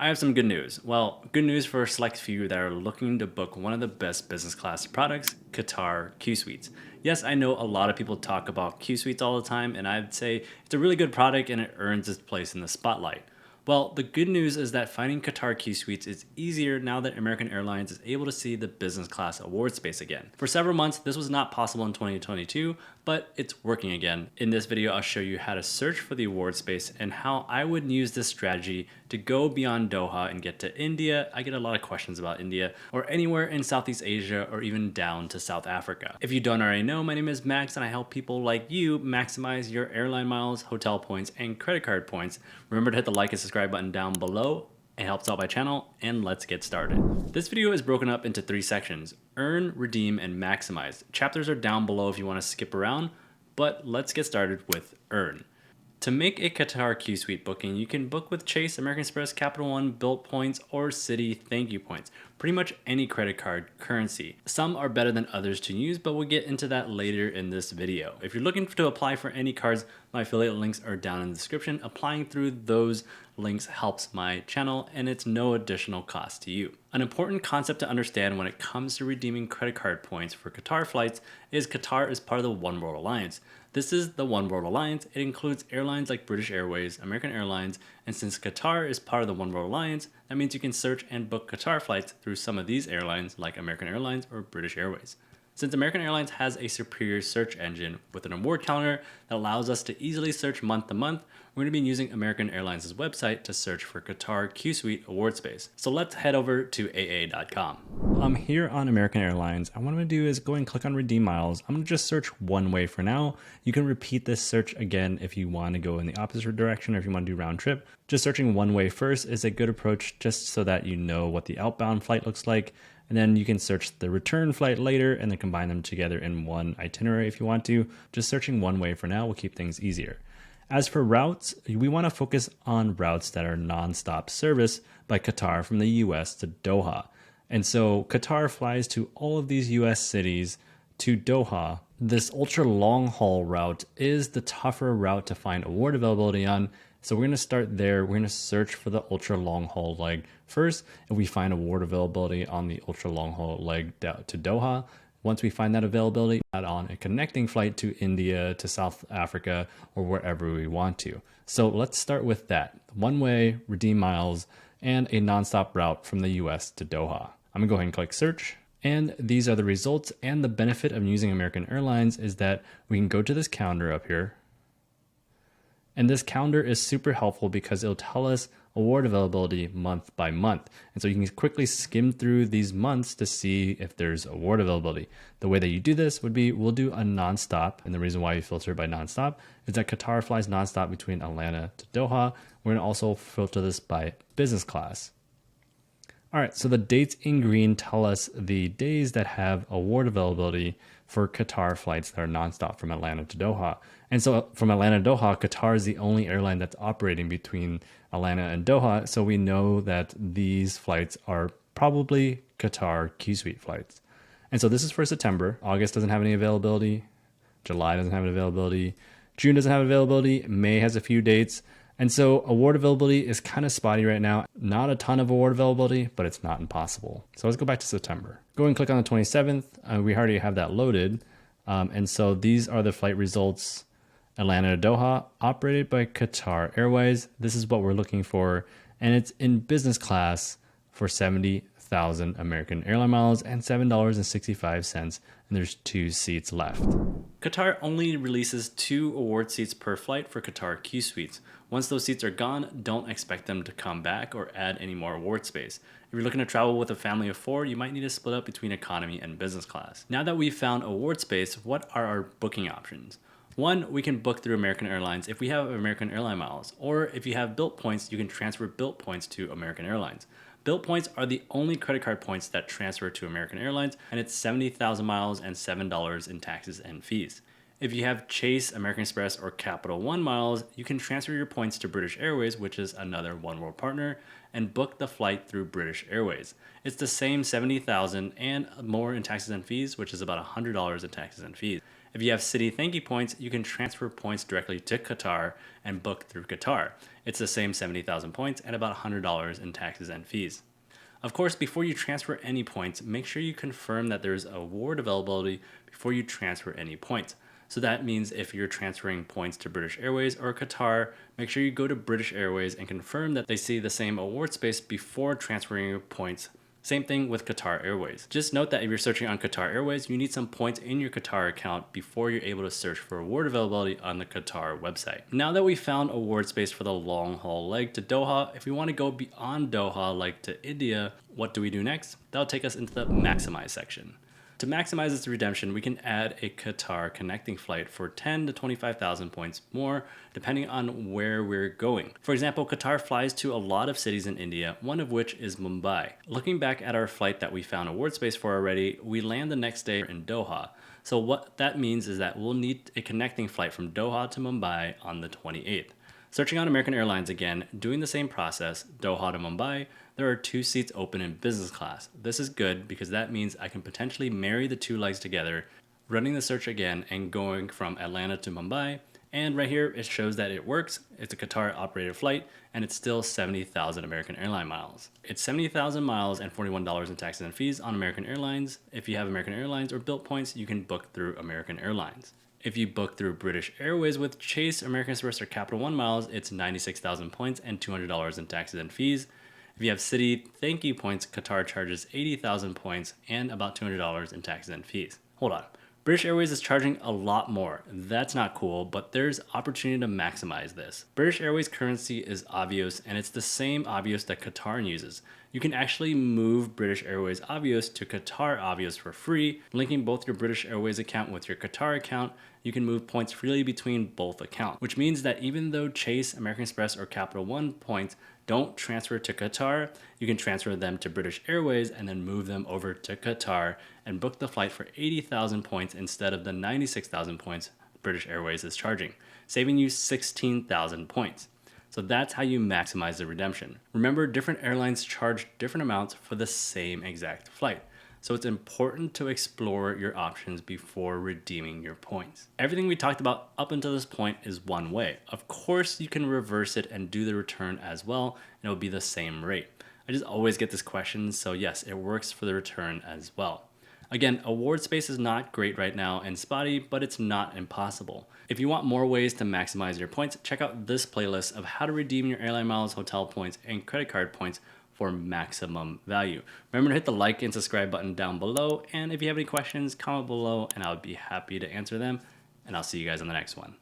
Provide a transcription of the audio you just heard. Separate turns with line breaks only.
I have some good news. Well, good news for a select few that are looking to book one of the best business class products, Qatar Qsuites. Yes, I know a lot of people talk about Qsuites all the time, and I'd say it's a really good product and it earns its place in the spotlight. Well, the good news is that finding Qatar Qsuites is easier now that American Airlines is able to see the business class award space again. For several months, this was not possible in 2022, but it's working again. In this video, I'll show you how to search for the award space and how I would use this strategy to go beyond Doha and get to India. I get a lot of questions about India, or anywhere in Southeast Asia, or even down to South Africa. If you don't already know, my name is Max and I help people like you maximize your airline miles, hotel points, and credit card points. Remember to hit the like and subscribe button down below. It helps out my channel, and let's get started. This video is broken up into 3 sections: earn, redeem, and maximize. Chapters are down below if you want to skip around, but let's get started with earn. To make a Qatar Qsuite booking, you can book with Chase, American Express, Capital One, Bilt points, or Citi thank you points. Pretty much any credit card currency. Some are better than others to use, but we'll get into that later in this video. If you're looking to apply for any cards, my affiliate links are down in the description. Applying through those links helps my channel, and it's no additional cost to you. An important concept to understand when it comes to redeeming credit card points for Qatar flights is Qatar is part of the One World Alliance. This is the One World Alliance. It includes airlines like British Airways, American Airlines, and since Qatar is part of the One World Alliance, that means you can search and book Qatar flights through some of these airlines like American Airlines or British Airways. Since American Airlines has a superior search engine with an award calendar that allows us to easily search month to month, we're going to be using American Airlines' website to search for Qatar Qsuite award space. So let's head over to aa.com. Here on American Airlines, what I'm going to do is go and click on redeem miles. I'm going to just search one way for now. You can repeat this search again if you want to go in the opposite direction or if you want to do round trip. Just searching one way first is a good approach just so that you know what the outbound flight looks like. And then you can search the return flight later and then combine them together in one itinerary if you want to. Just searching one way for now will keep things easier. As for routes, we want to focus on routes that are nonstop service by Qatar from the US to Doha. And so Qatar flies to all of these US cities to Doha. This ultra long haul route is the tougher route to find award availability on. So we're going to start there. We're going to search for the ultra long haul leg first. If we find award availability on the ultra long haul leg to Doha, once we find that availability, add on a connecting flight to India, to South Africa, or wherever we want to. So let's start with that. One way, redeem miles, and a nonstop route from the US to Doha. I'm gonna go ahead and click search. And these are the results. And the benefit of using American Airlines is that we can go to this calendar up here. And this calendar is super helpful because it'll tell us award availability month by month. And so you can quickly skim through these months to see if there's award availability. The way that you do this would be, we'll do a nonstop. And the reason why we filter by nonstop is that Qatar flies nonstop between Atlanta to Doha. We're gonna also filter this by business class. All right, so the dates in green tell us the days that have award availability for Qatar flights that are nonstop from Atlanta to Doha. And so from Atlanta to Doha, Qatar is the only airline that's operating between Atlanta and Doha. So we know that these flights are probably Qatar Qsuite flights. And so this is for September. August doesn't have any availability. July doesn't have any availability. June doesn't have availability. May has a few dates. And so award availability is kind of spotty right now. Not a ton of award availability, but it's not impossible. So let's go back to September. Go and click on the 27th. We already have that loaded. And so these are the flight results. Atlanta to Doha, operated by Qatar Airways. This is what we're looking for. And it's in business class for 70,000 American airline miles and $7.65. And there's 2 seats left. Qatar only releases 2 award seats per flight for Qatar Qsuites. Once those seats are gone, don't expect them to come back or add any more award space. If you're looking to travel with a family of 4, you might need to split up between economy and business class. Now that we've found award space, what are our booking options? 1, we can book through American Airlines if we have American Airline miles, or if you have Bilt points, you can transfer Bilt points to American Airlines. Bilt points are the only credit card points that transfer to American Airlines, and it's 70,000 miles and $7 in taxes and fees. If you have Chase, American Express, or Capital One miles, you can transfer your points to British Airways, which is another One World partner, and book the flight through British Airways. It's the same 70,000 and more in taxes and fees, which is about $100 in taxes and fees. If you have Citi Thank You points, you can transfer points directly to Qatar and book through Qatar. It's the same 70,000 points and about $100 in taxes and fees. Of course, before you transfer any points, make sure you confirm that there is award availability before you transfer any points. So that means if you're transferring points to British Airways or Qatar, make sure you go to British Airways and confirm that they see the same award space before transferring your points. Same thing with Qatar Airways. Just note that if you're searching on Qatar Airways, you need some points in your Qatar account before you're able to search for award availability on the Qatar website. Now that we found award space for the long haul leg to Doha, if we want to go beyond Doha, like to India, what do we do next? That'll take us into the maximize section. To maximize this redemption, we can add a Qatar connecting flight for 10 to 25,000 points more, depending on where we're going. For example, Qatar flies to a lot of cities in India, one of which is Mumbai. Looking back at our flight that we found award space for already, we land the next day in Doha. So what that means is that we'll need a connecting flight from Doha to Mumbai on the 28th. Searching on American Airlines again, doing the same process, Doha to Mumbai, there are 2 seats open in business class. This is good because that means I can potentially marry the 2 legs together, running the search again and going from Atlanta to Mumbai. And right here, it shows that it works. It's a Qatar operated flight and it's still 70,000 American Airline miles. It's 70,000 miles and $41 in taxes and fees on American Airlines. If you have American Airlines or Bilt points, you can book through American Airlines. If you book through British Airways with Chase, American Express, or Capital One miles, it's 96,000 points and $200 in taxes and fees. If you have Citi Thank You points, Qatar charges 80,000 points and about $200 in taxes and fees. Hold on. British Airways is charging a lot more. That's not cool, but there's opportunity to maximize this. British Airways currency is Avios, and it's the same Avios that Qatar uses. You can actually move British Airways Avios to Qatar Avios for free, linking both your British Airways account with your Qatar account. You can move points freely between both accounts, which means that even though Chase, American Express, or Capital One points don't transfer to Qatar, you can transfer them to British Airways and then move them over to Qatar and book the flight for 80,000 points instead of the 96,000 points British Airways is charging, saving you 16,000 points. So that's how you maximize the redemption. Remember, different airlines charge different amounts for the same exact flight. So it's important to explore your options before redeeming your points. Everything we talked about up until this point is one way. Of course, you can reverse it and do the return as well, and it'll be the same rate. I just always get this question, so yes, it works for the return as well. Again, award space is not great right now and spotty, but it's not impossible. If you want more ways to maximize your points, check out this playlist of how to redeem your airline miles, hotel points, and credit card points for maximum value. Remember to hit the like and subscribe button down below, and if you have any questions, comment below and I would be happy to answer them, and I'll see you guys on the next one.